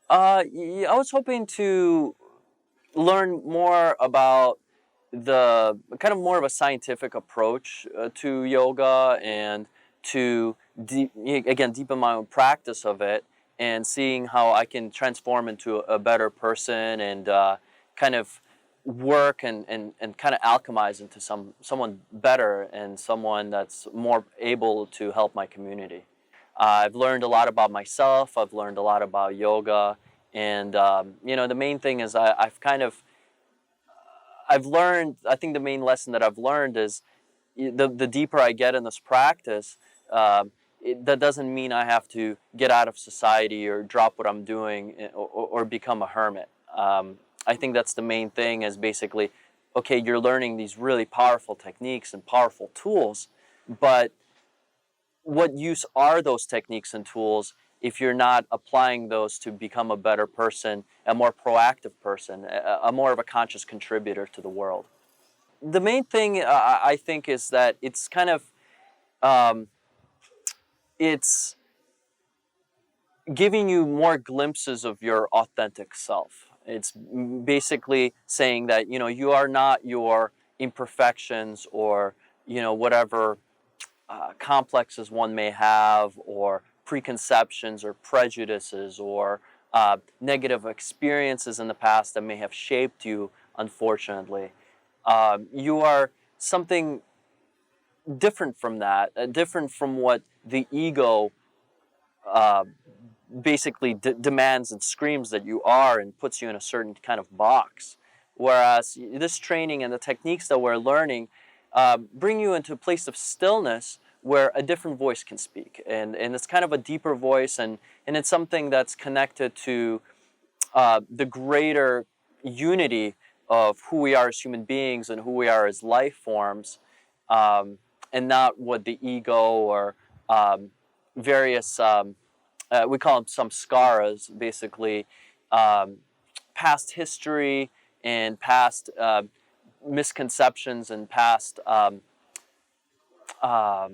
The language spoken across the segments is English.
I was hoping to learn more about the kind of more of a scientific approach to yoga, and to again deepen my own practice of it, and seeing how I can transform into a better person, and kind of work and kind of alchemize into someone better, and someone that's more able to help my community. I've learned a lot about myself. I've learned a lot about yoga, and the main thing is I've learned. I think the main lesson that I've learned is the deeper I get in this practice, that doesn't mean I have to get out of society or drop what I'm doing, or become a hermit. I think that's the main thing. Is basically, okay, you're learning these really powerful techniques and powerful tools, but what use are those techniques and tools if you're not applying those to become a better person, a more proactive person, a more of a conscious contributor to the world? The main thing I think is that it's kind of um, it's giving you more glimpses of your authentic self. It's basically saying that you are not your imperfections, or whatever complexes one may have, or preconceptions, or prejudices, or negative experiences in the past that may have shaped you, unfortunately. You are something different from that, different from what the ego uh, basically demands and screams that you are, and puts you in a certain kind of box. Whereas this training and the techniques that we're learning bring you into a place of stillness where a different voice can speak. And it's kind of a deeper voice, and it's something that's connected to the greater unity of who we are as human beings and who we are as life forms, and not what the ego or various, we call them some skaras, basically, um, past history and past misconceptions and past, um, I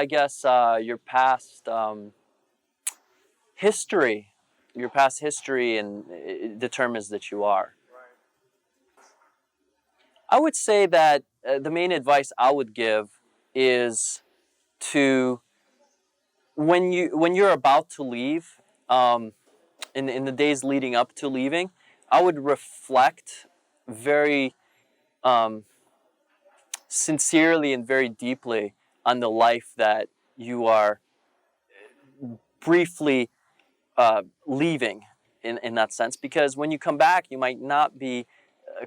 guess, your past history. Your past history, and it determines that you are. I would say that the main advice I would give is to, when you're about to leave, in the days leading up to leaving, I would reflect very um, sincerely and very deeply on the life that you are briefly leaving, in that sense, because when you come back, you might not be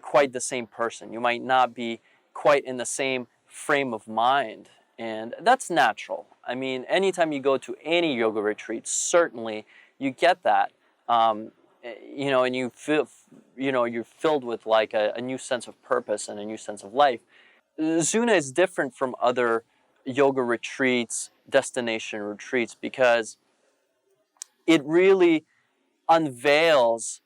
quite the same person. You might not be quite in the same frame of mind. And that's natural. I mean, anytime you go to any yoga retreat, certainly you get that. And you feel, you're filled with like a new sense of purpose and a new sense of life. Zuna is different from other yoga retreats, destination retreats, because it really unveils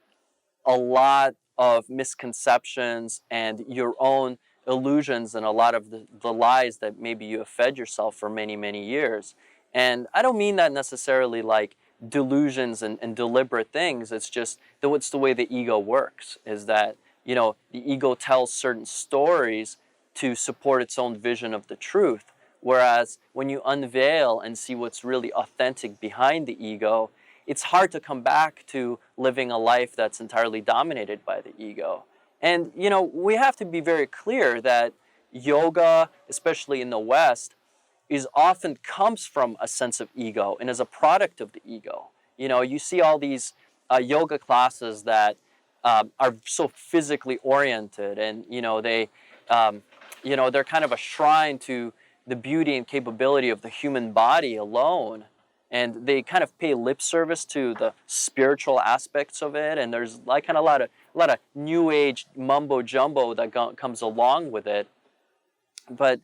a lot of misconceptions and your own illusions, and a lot of the lies that maybe you have fed yourself for many, many years. And I don't mean that necessarily like delusions and deliberate things. It's just that what's the way the ego works, is that, the ego tells certain stories to support its own vision of the truth. Whereas when you unveil and see what's really authentic behind the ego, it's hard to come back to living a life that's entirely dominated by the ego. And, we have to be very clear that yoga, especially in the West, is often comes from a sense of ego and is a product of the ego. You see all these yoga classes that are so physically oriented, and, they're kind of a shrine to the beauty and capability of the human body alone, and they kind of pay lip service to the spiritual aspects of it. And there's like kind of a lot of new age mumbo jumbo that comes along with it. But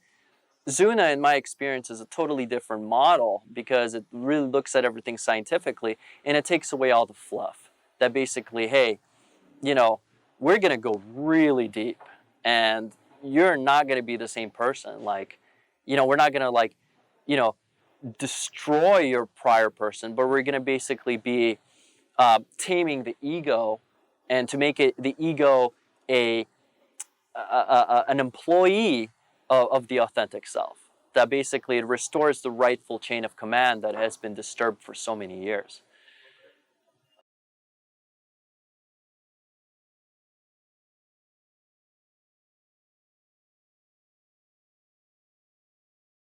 Zuna, in my experience, is a totally different model, because it really looks at everything scientifically, and it takes away all the fluff. That basically, hey, we're gonna go really deep, and you're not gonna be the same person. Like, we're not gonna, like, you know destroy your prior person, but we're going to basically be taming the ego, and to make the ego an employee of the authentic self. That basically it restores the rightful chain of command that has been disturbed for so many years.